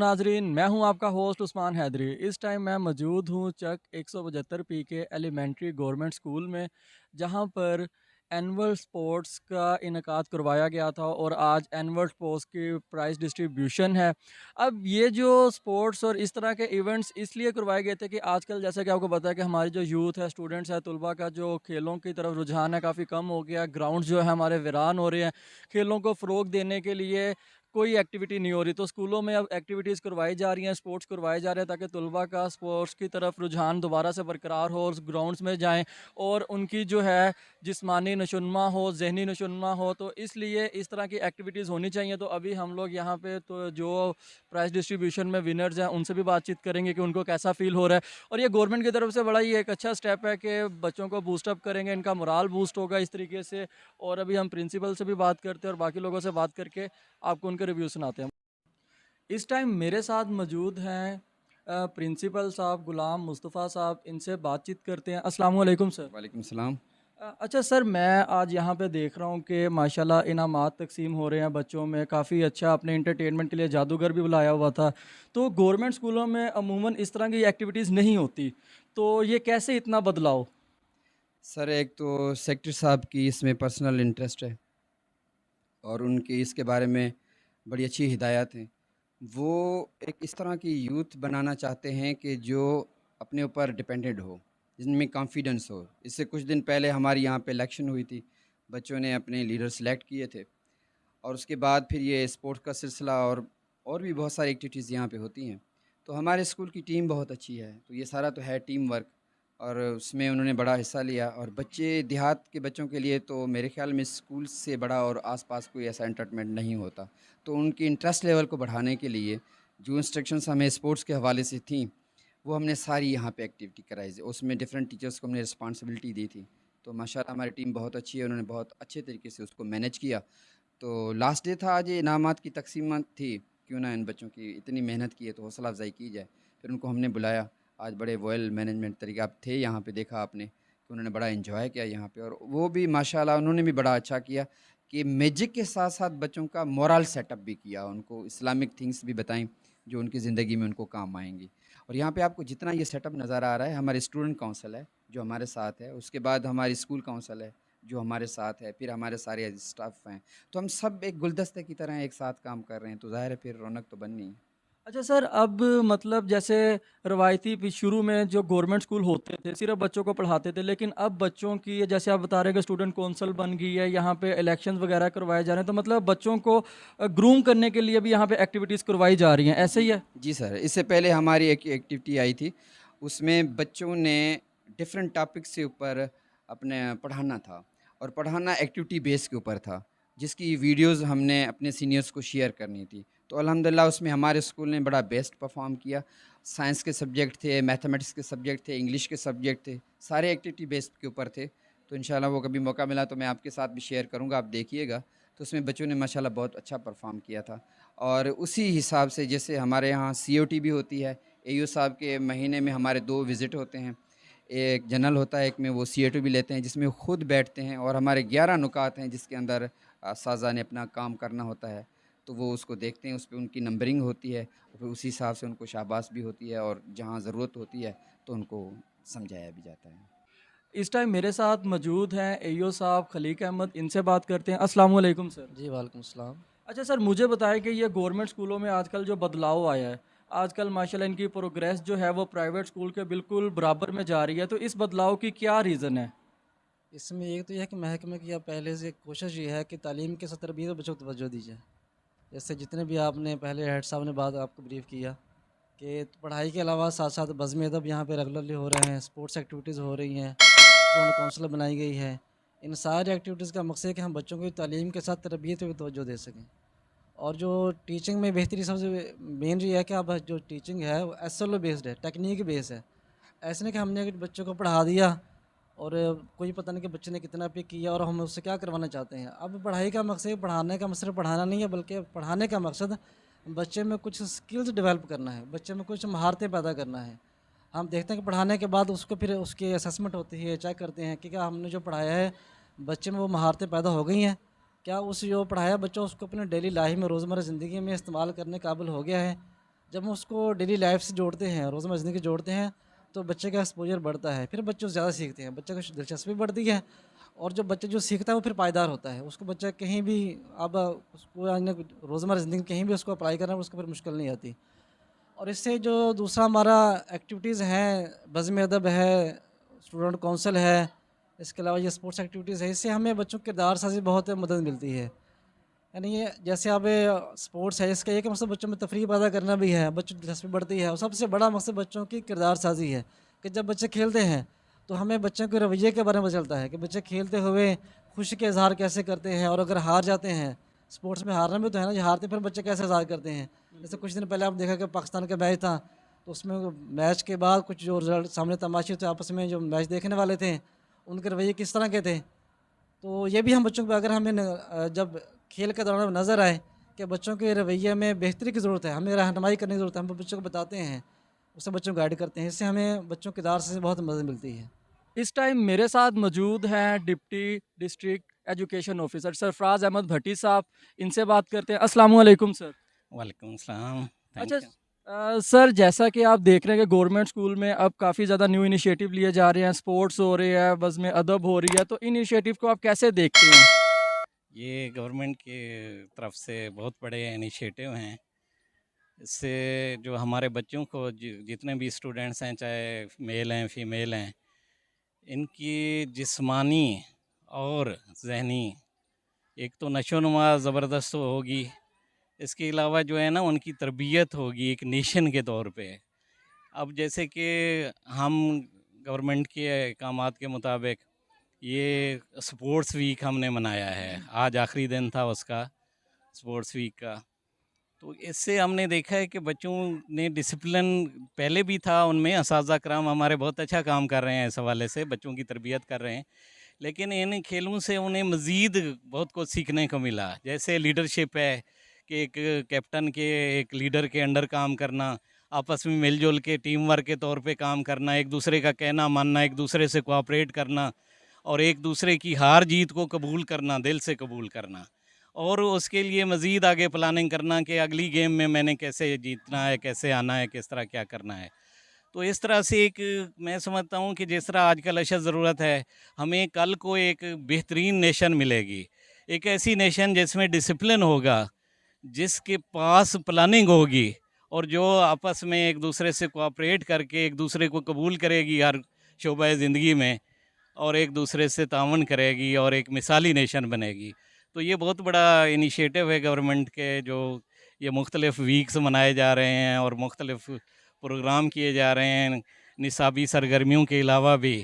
नाजरीन, मैं हूं आपका होस्ट उस्मान हैदरी। इस टाइम मैं मौजूद हूं चक 175 पी के एलिमेंट्री गवर्नमेंट स्कूल में, जहां पर एनुअल स्पोर्ट्स का इनकाद करवाया गया था और आज एनुअल स्पोर्ट्स की प्राइज़ डिस्ट्रीब्यूशन है। अब ये जो स्पोर्ट्स और इस तरह के इवेंट्स इसलिए करवाए गए थे कि आजकल जैसा कि आपको पता है कि हमारी जो यूथ है, स्टूडेंट्स है, तलबा का जो खेलों की तरफ रुझान है काफ़ी कम हो गया। ग्राउंड जो है हमारे वीरान हो रहे हैं। खेलों को फ़रोग देने के लिए कोई एक्टिविटी नहीं हो रही, तो स्कूलों में अब एक्टिविटीज़ करवाई जा रही हैं, स्पोर्ट्स करवाए जा रहे हैं ताकि तलबा का स्पोर्ट्स की तरफ रुझान दोबारा से बरकरार हो और ग्राउंड्स में जाएँ और उनकी जो है जिस्मानी नशोनमा हो, ज़हनी नशोनमा हो, तो इसलिए इस तरह की एक्टिविटीज़ होनी चाहिए। तो अभी हम लोग यहाँ पे तो जो प्राइज़ डिस्ट्रीब्यूशन में विनर्स हैं उनसे भी बातचीत करेंगे कि उनको कैसा फ़ील हो रहा है। और ये गवर्नमेंट की तरफ से बड़ा ही एक अच्छा स्टेप है कि बच्चों को बूस्ट अप करेंगे, इनका मोराल बूस्ट होगा इस तरीके से। और अभी हम प्रिंसिपल से भी बात करते हैं और बाकी लोगों से बात करके आपको उनके रिव्यू सुनाते हैं। इस टाइम मेरे साथ मौजूद हैं प्रिंसिपल साहब गुलाम मुस्तफ़ा साहब, इनसे बातचीत करते हैं। अस्सलाम वालेकुम सर। वालेकुम सलाम। अच्छा सर, मैं आज यहाँ पे देख रहा हूँ कि माशाल्लाह इनामात तकसीम हो रहे हैं बच्चों में, काफ़ी अच्छा। आपने इंटरटेनमेंट के लिए जादूगर भी बुलाया हुआ था। तो गवर्नमेंट स्कूलों में अमूमन इस तरह की एक्टिविटीज़ नहीं होती, तो ये कैसे इतना बदलाव? सर एक तो सेक्रेटरी साहब की इसमें पर्सनल इंटरेस्ट है और उनकी इसके बारे में बड़ी अच्छी हिदायत हैं। वो एक इस तरह की यूथ बनाना चाहते हैं कि जो अपने ऊपर डिपेंडेंट हो, जिनमें कॉन्फिडेंस हो। इससे कुछ दिन पहले हमारे यहाँ पे इलेक्शन हुई थी, बच्चों ने अपने लीडर सेलेक्ट किए थे और उसके बाद फिर ये स्पोर्ट्स का सिलसिला और भी बहुत सारी एक्टिविटीज़ यहाँ पे होती हैं। तो हमारे स्कूल की टीम बहुत अच्छी है, तो ये सारा तो है टीम वर्क और उसमें उन्होंने बड़ा हिस्सा लिया। और बच्चे देहात के बच्चों के लिए तो मेरे ख़्याल में स्कूल से बड़ा और आसपास कोई ऐसा एंटरटेनमेंट नहीं होता। तो उनकी इंटरेस्ट लेवल को बढ़ाने के लिए जो इंस्ट्रक्शंस हमें स्पोर्ट्स के हवाले से थी, वो हमने सारी यहाँ पे एक्टिविटी कराई। उसमें डिफरेंट टीचर्स को हमने रिस्पॉन्सिबिलिटी दी थी। तो माशाल्लाह हमारी टीम बहुत अच्छी है, उन्होंने बहुत अच्छे तरीके से उसको मैनेज किया। तो लास्ट डे था आज, ये इनामात की तकसीमत थी। क्यों ना इन बच्चों की इतनी मेहनत की है तो हौसला अफ़ज़ाई की जाए। फिर उनको हमने बुलाया। आज बड़े वेल मैनेजमेंट तरीके आप थे यहाँ पे, देखा आपने कि उन्होंने बड़ा एंजॉय किया यहाँ पे। और वो भी माशाल्लाह उन्होंने भी बड़ा अच्छा किया कि मैजिक के साथ साथ बच्चों का मोरल सेटअप भी किया, उनको इस्लामिक थिंग्स भी बताएं जो उनकी ज़िंदगी में उनको काम आएंगी। और यहाँ पे आपको जितना ये सेटअप नज़र आ रहा है, हमारे स्टूडेंट काउंसिल है जो हमारे साथ है, उसके बाद हमारी स्कूल काउंसिल है जो हमारे साथ है, फिर हमारे सारे स्टाफ हैं। तो हम सब एक गुलदस्ते की तरह एक साथ काम कर रहे हैं, तो ज़ाहिर है फिर रौनक तो बननी है। अच्छा सर, अब मतलब जैसे रवायती शुरू में जो गवर्नमेंट स्कूल होते थे सिर्फ बच्चों को पढ़ाते थे, लेकिन अब बच्चों की जैसे आप बता रहे हैं कि स्टूडेंट कौंसल बन गई है, यहाँ पे इलेक्शंस वगैरह करवाए जा रहे हैं, तो मतलब बच्चों को ग्रूम करने के लिए भी यहाँ पे एक्टिविटीज़ करवाई जा रही हैं, ऐसे जी, ही है? जी सर। इससे पहले हमारी एक एक्टिविटी आई थी, उसमें बच्चों ने डिफरेंट टॉपिक्स के ऊपर अपने पढ़ाना था और पढ़ाना एक्टिविटी बेस के ऊपर था, जिसकी वीडियोज़ हमने अपने सीनियर्स को शेयर करनी थी। तो अल्हम्दुलिल्लाह उसमें हमारे स्कूल ने बड़ा बेस्ट परफ़ॉर्म किया। साइंस के सब्जेक्ट थे, मैथमेटिक्स के सब्जेक्ट थे, इंग्लिश के सब्जेक्ट थे, सारे एक्टिविटी बेस्ड के ऊपर थे। तो इंशाल्लाह वो कभी मौका मिला तो मैं आपके साथ भी शेयर करूँगा, आप देखिएगा। तो उसमें बच्चों ने माशाल्लाह बहुत अच्छा परफ़ॉर्म किया था। और उसी हिसाब से जैसे हमारे यहाँ सीओटी भी होती है, एईओ साहब के महीने में हमारे 2 विज़िट होते हैं। एक जनरल होता है, एक में वो सीओटी भी लेते हैं जिसमें खुद बैठते हैं और हमारे 11 नुकात हैं जिसके अंदर साज़ा ने अपना काम करना होता है। तो वो उसको देखते हैं, उस पे उनकी नंबरिंग होती है और फिर उसी हिसाब से उनको शाबाश भी होती है और जहाँ ज़रूरत होती है तो उनको समझाया भी जाता है। इस टाइम मेरे साथ मौजूद हैं एईओ साहब खलीक अहमद, इनसे बात करते हैं। अस्सलाम वालेकुम सर। जी, वालेकुम सलाम। अच्छा सर, मुझे बताएं कि ये गवर्नमेंट स्कूलों में आजकल जो बदलाव आया है, आजकल माशाल्लाह इनकी प्रोग्रेस जो है वो प्राइवेट स्कूल के बिल्कुल बराबर में जा रही है, तो इस बदलाव की क्या रीज़न है? इसमें एक तो यह है कि महकमे की अब पहले से कोशिश ये है कि तालीम के साथ तरबियत और बच्चों को तवज्जो दी जाए। जैसे जितने भी आपने पहले हेड साहब ने बात आपको ब्रीफ़ किया कि पढ़ाई के अलावा साथ-साथ बज़्म अदब यहाँ पे रेगुलरली हो रहे हैं, स्पोर्ट्स एक्टिविटीज़ हो रही हैं, स्टूडेंट काउंसिल बनाई गई है। इन सारी एक्टिविटीज़ का मकसद है कि हम बच्चों को तालीम के साथ तरबियत पे भी तवज्जो दे सकें। और जो टीचिंग में बेहतरी सबसे मेन ये है कि अब जो टीचिंग है वो एसएलओ बेस्ड है, टेक्निक बेस्ड है। ऐसे नहीं कि हमने अगर बच्चों को पढ़ा दिया और कोई पता नहीं कि बच्चे ने कितना पिक किया और हम उससे क्या करवाना चाहते हैं। अब पढ़ाई का मकसद पढ़ाने का सिर्फ पढ़ाना नहीं है, बल्कि पढ़ाने का मकसद बच्चे में कुछ स्किल्स डेवलप करना है, बच्चे में कुछ महारतें पैदा करना है। हम देखते हैं कि पढ़ाने के बाद उसको फिर उसकी असेसमेंट होती है, चेक करते हैं कि क्या हमने जो पढ़ाया है बच्चे में वो महारतें पैदा हो गई हैं, क्या उस जो पढ़ाया बच्चा उसको अपने डेली लाइफ में रोज़मर्रा ज़िंदगी में इस्तेमाल करने काबिल हो गया है। जब हम उसको डेली लाइफ से जोड़ते हैं, रोज़मर्रा ज़िंदगी जोड़ते हैं, तो बच्चे का एक्सपोजर बढ़ता है, फिर बच्चे ज़्यादा सीखते हैं, बच्चे की दिलचस्पी बढ़ती है और जो बच्चा जो सीखता है वो फिर पायदार होता है। उसको बच्चा कहीं भी अब उसको रोज़मर्रा ज़िंदगी में कहीं भी उसको अप्लाई करना उसको फिर मुश्किल नहीं आती। और इससे जो दूसरा हमारा एक्टिविटीज़ हैं, बज़्म अदब है, स्टूडेंट काउंसिल है, इसके अलावा ये स्पोर्ट्स एक्टिविटीज़ है, इससे हमें बच्चों की किरदार साज़ी बहुत मदद मिलती है। यानी ये जैसे अब स्पोर्ट्स है, इसका एक मकसद बच्चों में तफरीह पैदा करना भी है, बच्चों की दिलचस्पी बढ़ती है और सबसे बड़ा मकसद बच्चों की किरदार साज़ी है कि जब बच्चे खेलते हैं तो हमें बच्चों के रवैये के बारे में पता चलता है कि बच्चे खेलते हुए खुशी के इजहार कैसे करते हैं, और अगर हार जाते हैं, स्पोर्ट्स में हारना भी तो है ना, जो हारते हैं फिर बच्चे कैसे इजहार करते हैं। जैसे कुछ दिन पहले आप देखा कि पाकिस्तान का मैच था, तो उसमें मैच के बाद कुछ जो रिजल्ट सामने तमाशे थे आपस में, जो मैच देखने वाले थे उनके रवैये किस तरह के थे, तो ये भी हम बच्चों को अगर हमें जब खेल के दौरान नज़र आए कि बच्चों के रवैये में बेहतरी की ज़रूरत है, हमें रहनुमाई करने की ज़रूरत है, हम बच्चों को बताते हैं, उससे बच्चों को गाइड करते हैं, इससे हमें बच्चों के किरदार से बहुत मदद मिलती है। इस टाइम मेरे साथ मौजूद हैं deputy district education officer Sarfaraz Ahmed Bhatti sahab. इनसे बात करते हैं। अस्सलाम वालेकुम सर। वालेकुम सलाम। अच्छा थैंक यू। सर, जैसा कि आप देख रहे हैं कि गवर्नमेंट स्कूल में अब काफ़ी ज़्यादा न्यू इनिशिएटिव लिए जा रहे हैं, स्पोर्ट्स हो रही है, बज़्म अदब हो रही है, तो इन इनिशिएटिव को आप कैसे देखते हैं? ये गवर्नमेंट की तरफ से बहुत बड़े इनिशिएटिव हैं। इससे जो हमारे बच्चों को जितने भी स्टूडेंट्स हैं, चाहे मेल हैं फीमेल हैं, इनकी जिस्मानी और ज़हनी एक तो नशोनुमा ज़बरदस्त होगी। इसके अलावा जो है ना, उनकी तरबियत होगी एक नेशन के तौर पे। अब जैसे कि हम गवर्नमेंट के अहकामात के मुताबिक ये स्पोर्ट्स वीक हमने मनाया है, आज आखिरी दिन था उसका, स्पोर्ट्स वीक का। तो इससे हमने देखा है कि बच्चों ने डिसिप्लिन पहले भी था उनमें, असातिज़ा कराम हमारे बहुत अच्छा काम कर रहे हैं, इस हवाले से बच्चों की तरबियत कर रहे हैं, लेकिन इन खेलों से उन्हें मज़ीद बहुत कुछ सीखने को मिला। जैसे लीडरशिप है कि एक कैप्टन के, एक लीडर के अंडर काम करना, आपस में मिलजुल के टीम वर्क के तौर पे काम करना, एक दूसरे का कहना मानना, एक दूसरे से कोऑपरेट करना और एक दूसरे की हार जीत को कबूल करना, दिल से कबूल करना, और उसके लिए मज़ीद आगे प्लानिंग करना कि अगली गेम में मैंने कैसे जीतना है, कैसे आना है, किस तरह क्या करना है। तो इस तरह से एक मैं समझता हूँ कि जिस तरह आजकल अशद ज़रूरत है, हमें कल को एक बेहतरीन नेशन मिलेगी, एक ऐसी नेशन जिसमें डिसिप्लिन होगा, जिसके पास प्लानिंग होगी और जो आपस में एक दूसरे से कोऑपरेट करके एक दूसरे को कबूल करेगी हर शोबा ज़िंदगी में, और एक दूसरे से तावन करेगी और एक मिसाली नेशन बनेगी। तो ये बहुत बड़ा इनिशिएटिव है गवर्नमेंट के, जो ये मुख्तलिफ़ वीक्स मनाए जा रहे हैं और मुख्तलिफ़ प्रोग्राम किए जा रहे हैं निसाबी सरगर्मियों के अलावा भी।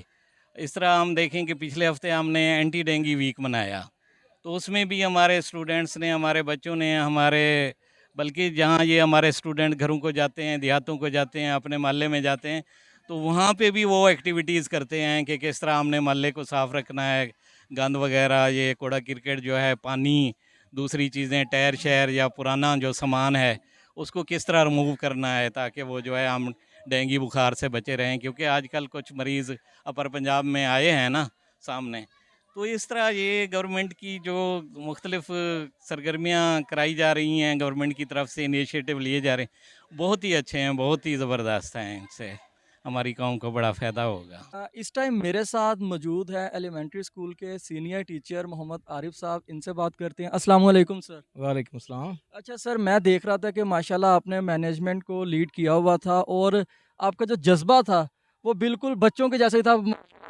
इस तरह हम देखें कि पिछले हफ्ते हमने एंटी डेंगू वीक मनाया, तो उसमें भी हमारे स्टूडेंट्स ने, हमारे बच्चों ने, हमारे बल्कि जहाँ ये हमारे स्टूडेंट घरों को जाते हैं, देहातों को जाते हैं, अपने मोहल्ले में जाते हैं, तो वहाँ पे भी वो एक्टिविटीज़ करते हैं कि किस तरह हमने मोहल्ले को साफ़ रखना है, गंद वगैरह, ये कूड़ा क्रिकेट जो है, पानी, दूसरी चीज़ें, टायर शहर या पुराना जो सामान है उसको किस तरह रिमूव करना है, ताकि वो जो है हम डेंगू बुखार से बचे रहें, क्योंकि आजकल कुछ मरीज़ अपर पंजाब में आए हैं ना सामने। तो इस तरह ये गवर्नमेंट की जो मुख्तलिफ़ सरगर्मियाँ कराई जा रही हैं, गवर्नमेंट की तरफ से इनिशिएटिव लिए जा रहे हैं, बहुत ही अच्छे हैं, बहुत ही ज़बरदस्त हैं। इनसे हमारी कौम को बड़ा फ़ायदा होगा। इस टाइम मेरे साथ मौजूद है एलिमेंट्री स्कूल के सीनियर टीचर मोहम्मद आरिफ साहब। इनसे बात करते हैं। अस्सलाम वालेकुम सर। वालेकुम सलाम। अच्छा सर, मैं देख रहा था कि माशाल्लाह आपने मैनेजमेंट को लीड किया हुआ था और आपका जो जज्बा था वो बिल्कुल बच्चों के जैसे ही था।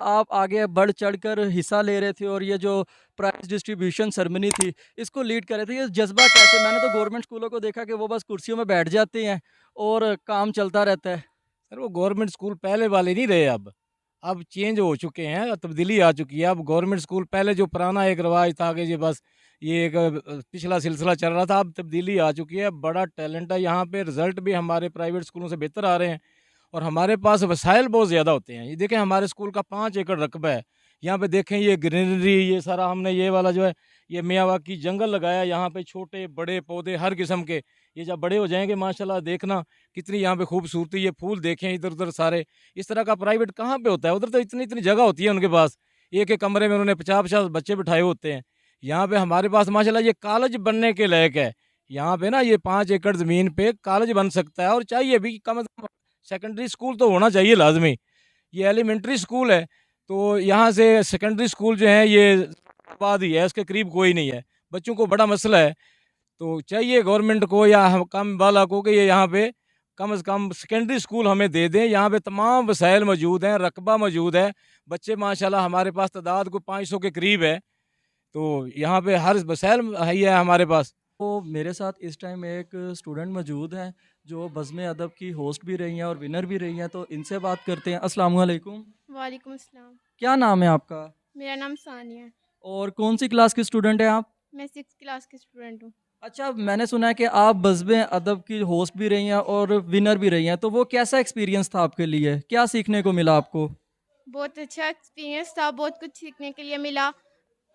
आप आगे बढ़ चढ़कर हिस्सा ले रहे थे और ये जो प्राइज़ डिस्ट्रीब्यूशन सेरेमनी थी इसको लीड कर रहे थे। ये जज्बा कैसे? मैंने तो गवर्नमेंट स्कूलों को देखा कि वो बस कुर्सियों में बैठ जाते हैं और काम चलता रहता है। सर वो गवर्नमेंट स्कूल पहले वाले नहीं रहे अब चेंज हो चुके हैं, तब्दीली आ चुकी है। अब गवर्नमेंट स्कूल पहले जो पुराना एक रवाज था कि ये बस ये एक पिछला सिलसिला चल रहा था, अब तब्दीली आ चुकी है। बड़ा टैलेंट है यहाँ पे, रिज़ल्ट भी हमारे प्राइवेट स्कूलों से बेहतर आ रहे हैं और हमारे पास वसाइल बहुत ज़्यादा होते हैं। ये देखें हमारे स्कूल का 5 एकड़ रकबा है, यहाँ पे देखें ये ग्रीनरी, ये सारा हमने ये वाला जो है ये मियावाकी जंगल लगाया, यहाँ पे छोटे बड़े पौधे हर किस्म के। ये जब बड़े हो जाएंगे माशाल्लाह देखना कितनी यहाँ पे खूबसूरती, ये फूल देखें इधर उधर सारे। इस तरह का प्राइवेट कहाँ पे होता है? उधर तो इतनी इतनी जगह होती है उनके पास, एक एक कमरे में उन्होंने 50-50 बच्चे बिठाए होते हैं। यहाँ पे हमारे पास माशाल्लाह ये कॉलेज बनने के लायक है। यहाँ पे ना ये 5 एकड़ ज़मीन पे कॉलेज बन सकता है, और चाहिए भी, कम से कम सेकेंडरी स्कूल तो होना चाहिए लाजमी। ये एलिमेंट्री स्कूल है, तो यहाँ से सेकेंडरी स्कूल जो है ये बाद ही है, उसके करीब कोई नहीं है। बच्चों को बड़ा मसला है, तो चाहिए गवर्नमेंट को या हम कम वाला को कि ये यहाँ पे कम से कम सेकेंडरी स्कूल हमें दे दें। यहाँ पे तमाम वसाइल मौजूद हैं, रकबा मौजूद है, बच्चे माशाल्लाह हमारे पास तादाद को 500 के करीब है, तो यहाँ पे हर वसाइल है हमारे पास। तो मेरे साथ इस टाइम एक स्टूडेंट मौजूद हैं जो बज़्म अदब की होस्ट भी रही हैं और विनर भी रही हैं, तो इनसे बात करते हैं। अस्सलाम वालेकुम। वालेकुम अस्सलाम। क्या नाम है आपका मेरा नाम सानिया है। और कौन सी क्लास की स्टूडेंट हैं आप? मैं 6th क्लास की स्टूडेंट हूँ। अच्छा, मैंने सुना है कि आप बज़्म अदब की होस्ट भी रही हैं और विनर भी रही हैं, तो वो कैसा एक्सपीरियंस था आपके लिए? क्या सीखने को मिला आपको? बहुत अच्छा एक्सपीरियंस था, बहुत कुछ सीखने के लिए मिला।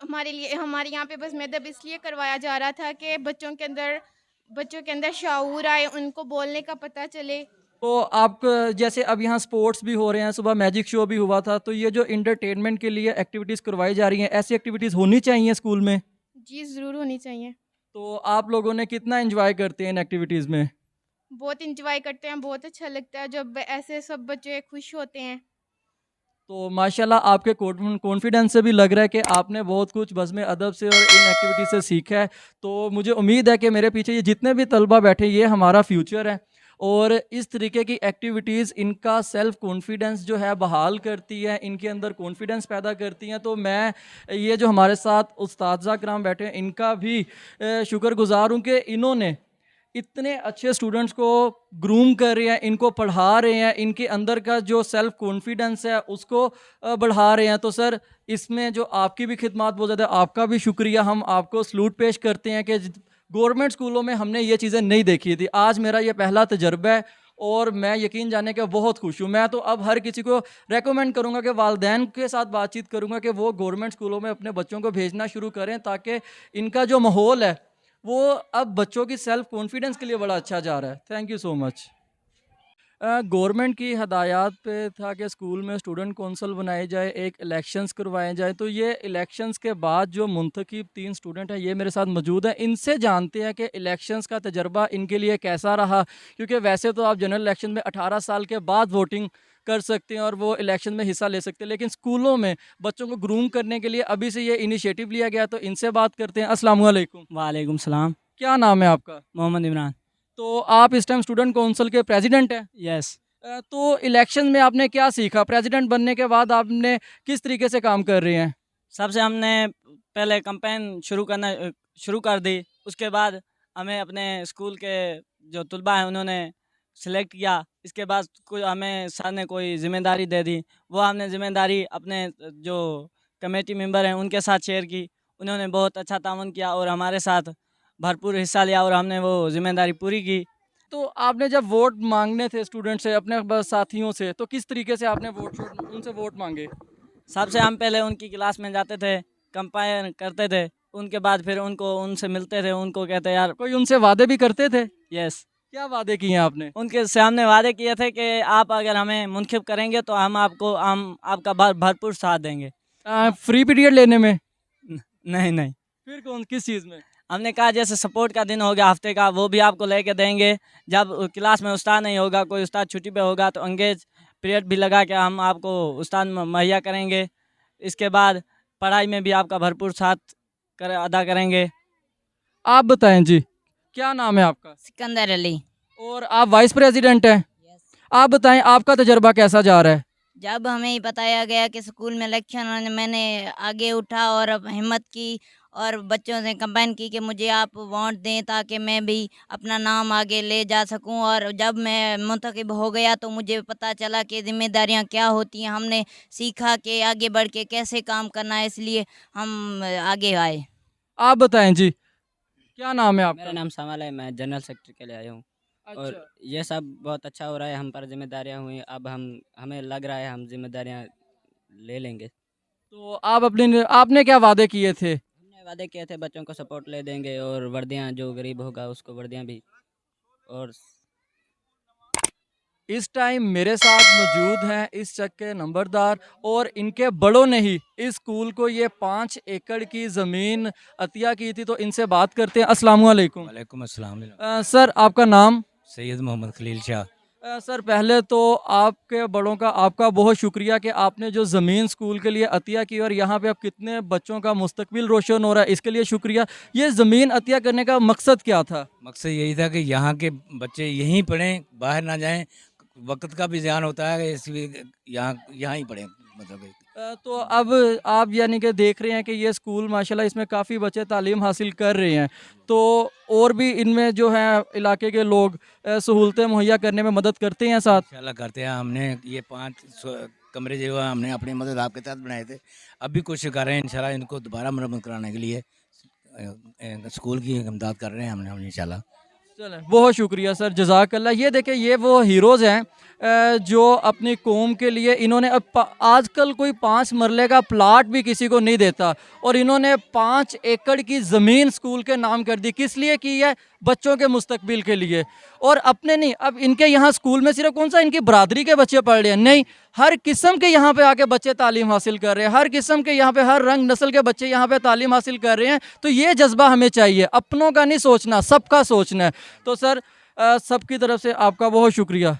हमारे यहाँ पे बज़्म अदब इसलिए करवाया जा रहा था कि बच्चों के अंदर शाऊर आए, उनको बोलने का पता चले। तो आप जैसे अब यहाँ स्पोर्ट्स भी हो रहे हैं, सुबह मैजिक शो भी हुआ था, तो ये जो इंटरटेनमेंट के लिए एक्टिविटीज़ करवाई जा रही हैं, ऐसी एक्टिविटीज़ होनी चाहिए स्कूल में? जी ज़रूर होनी चाहिए। तो आप लोगों ने कितना एंजॉय करते हैं इन एक्टिविटीज़ में? बहुत इंजॉय करते हैं, बहुत अच्छा लगता है जब ऐसे सब बच्चे खुश होते हैं। तो माशाल्लाह आपके कॉन्फिडेंस से भी लग रहा है कि आपने बहुत कुछ बज़्म अदब से और इन एक्टिविटी से सीखा है। तो मुझे उम्मीद है कि मेरे पीछे ये जितने भी तलबा बैठे, ये हमारा फ्यूचर है, और इस तरीके की एक्टिविटीज़ इनका सेल्फ़ कॉन्फिडेंस जो है बहाल करती है, इनके अंदर कॉन्फिडेंस पैदा करती हैं। तो मैं ये जो हमारे साथ उस्ताज़ा कराम बैठे हैं, इनका भी शुक्रगुज़ार हूँ कि इन्होंने इतने अच्छे स्टूडेंट्स को ग्रूम कर रहे हैं, इनको पढ़ा रहे हैं, इनके अंदर का जो सेल्फ़ कॉन्फिडेंस है उसको बढ़ा रहे हैं। तो सर, इसमें जो आपकी भी खिदमत बहुत ज़्यादा, आपका भी शुक्रिया, हम आपको सलूट पेश करते हैं कि गवर्नमेंट स्कूलों में हमने ये चीज़ें नहीं देखी थी। आज मेरा ये पहला तजर्बा है और मैं यकीन जाने के बहुत खुश हूँ। मैं तो अब हर किसी को रेकमेंड करूँगा कि वालिदैन के साथ बातचीत करूँगा कि वो गवर्नमेंट स्कूलों में अपने बच्चों को भेजना शुरू करें, ताकि इनका जो माहौल है वो अब बच्चों की सेल्फ कॉन्फिडेंस के लिए बड़ा अच्छा जा रहा है। Thank you so much. Government की हदायत पे था कि स्कूल में स्टूडेंट कौंसल बनाए जाए, एक इलेक्शंस करवाए जाए। तो ये इलेक्शंस के बाद जो मुंतखब 3 स्टूडेंट हैं, ये मेरे साथ मौजूद हैं। इनसे जानते हैं कि इलेक्शंस का तजर्बा इनके लिए कैसा रहा, क्योंकि वैसे तो आप जनरल इलेक्शन में 18 साल के बाद वोटिंग कर सकते हैं और वो इलेक्शन में हिस्सा ले सकते हैं, लेकिन स्कूलों में बच्चों को ग्रूम करने के लिए अभी से ये इनिशिएटिव लिया गया। तो इनसे बात करते हैं। अस्सलाम वालेकुम। वालेकुम सलाम। क्या नाम है आपका? मोहम्मद इमरान। तो आप इस टाइम स्टूडेंट काउंसिल के प्रेसिडेंट हैं। यस। तो इलेक्शन में आपने क्या सीखा? प्रेसिडेंट बनने के बाद आपने किस तरीके से काम कर रहे हैं? सबसे हमने पहले कैंपेन शुरू कर दी। उसके बाद हमें अपने स्कूल के जो तलबा हैं उन्होंने सेलेक्ट किया। इसके बाद कोई हमें सर ने कोई ज़िम्मेदारी दे दी, वो हमने ज़िम्मेदारी अपने जो कमेटी मेंबर हैं उनके साथ शेयर की। उन्होंने बहुत अच्छा ताउन किया और हमारे साथ भरपूर हिस्सा लिया और हमने वो ज़िम्मेदारी पूरी की। तो आपने जब वोट मांगने थे स्टूडेंट से, अपने साथियों से, तो किस तरीके से आपने उनसे वोट मांगे? सबसे हम पहले उनकी क्लास में जाते थे, कंपेयर करते थे, उनके बाद फिर उनसे मिलते थे, उनको कहते यार। कोई उनसे वादे भी करते थे? यस। क्या वादे किए हैं आपने? उनके सामने वादे किए थे कि आप अगर हमें मुंतखब करेंगे तो हम आपका भरपूर साथ देंगे। फ्री पीरियड लेने में? नहीं। फिर किस चीज़ में? हमने कहा जैसे सपोर्ट का दिन हो गया हफ्ते का, वो भी आपको लेके देंगे। जब क्लास में उस्ताद नहीं होगा, कोई उस्ताद छुट्टी पे होगा, तो एंगेज पीरियड भी लगा के हम आपको उस्ताद मुहैया करेंगे। इसके बाद पढ़ाई में भी आपका भरपूर साथ अदा करेंगे। आप बताएं जी, क्या नाम है आपका? सिकंदर अली। और आप वाइस प्रेसिडेंट हैं। आप बताएं आपका तजर्बा कैसा जा रहा है? जब हमें बताया गया कि स्कूल में इलेक्शन, मैंने आगे उठा और अब हिम्मत की और बच्चों से कंपेन की कि मुझे आप वोट दें ताकि मैं भी अपना नाम आगे ले जा सकूं। और जब मैं मुंतखब हो गया तो मुझे पता चला कि ज़िम्मेदारियां क्या होती हैं। हमने सीखा कि आगे बढ़ के कैसे काम करना है, इसलिए हम आगे आए। आप बताएं जी, क्या नाम है आपका? मेरा नाम सवाल है, मैं जनरल सेक्रेटरी के लिए आया हूँ। अच्छा। और ये सब बहुत अच्छा हो रहा है, हम पर जिम्मेदारियाँ हुई। अब हमें लग रहा है हम जिम्मेदारियाँ ले लेंगे। तो आपने क्या वादे किए थे? हमने वादे किए थे बच्चों को सपोर्ट ले देंगे और वर्दियाँ, जो गरीब होगा उसको वर्दियाँ भी। और इस टाइम मेरे साथ मौजूद हैं इस चक के नंबरदार और इनके बड़ों ने ही इस स्कूल को ये 5 एकड़ की ज़मीन अतिया की थी, तो इनसे बात करते हैं। अस्सलाम वालेकुम। वालेकुम अस्सलाम। सर आपका नाम? सैयद मोहम्मद खलील शाह। सर पहले तो आपके बड़ों का आपका बहुत शुक्रिया कि आपने जो ज़मीन स्कूल के लिए अतिया की और यहाँ पे अब कितने बच्चों का मुस्तकबिल रोशन हो रहा है, इसके लिए शुक्रिया। ये ज़मीन अतिया करने का मकसद क्या था? मकसद यही था कि यहाँ के बच्चे यहीं पढ़ें, बाहर ना जाएं। वक्त का भी ध्यान होता है, इसलिए यहाँ ही पढ़ें मतलब। तो अब आप यानी कि देख रहे हैं कि ये स्कूल माशाल्लाह इसमें काफ़ी बच्चे तालीम हासिल कर रहे हैं, तो और भी इनमें जो है इलाके के लोग सहूलतें मुहैया करने में मदद करते हैं साथ? इंशाल्लाह करते हैं। हमने ये 5 कमरे जो है हमने अपनी मदद आपके साथ बनाए थे, अब भी कोशिश कर रहे हैं इंशाल्लाह इनको दोबारा मरम्मत कराने के लिए स्कूल की इमदाद कर रहे हैं हमने इंशाल्लाह। चलें, बहुत शुक्रिया सर, जज़ाकल्लाह। ये देखें, ये वो हीरोज़ हैं जो अपनी कौम के लिए इन्होंने अब आजकल कोई 5 मरले का प्लाट भी किसी को नहीं देता और इन्होंने 5 एकड़ की ज़मीन स्कूल के नाम कर दी। किस लिए की है? बच्चों के मुस्तकबिल के लिए, और अपने नहीं। अब इनके यहाँ स्कूल में सिर्फ कौन सा इनकी बरादरी के बच्चे पढ़ रहे हैं, नहीं, हर किस्म के यहाँ पे आके बच्चे तालीम हासिल कर रहे हैं, हर किस्म के यहाँ पे हर रंग नस्ल के बच्चे यहाँ पे तालीम हासिल कर रहे हैं। तो ये जज्बा हमें चाहिए, अपनों का नहीं सोचना, सबका सोचना है। तो सर सबकी तरफ से आपका बहुत शुक्रिया।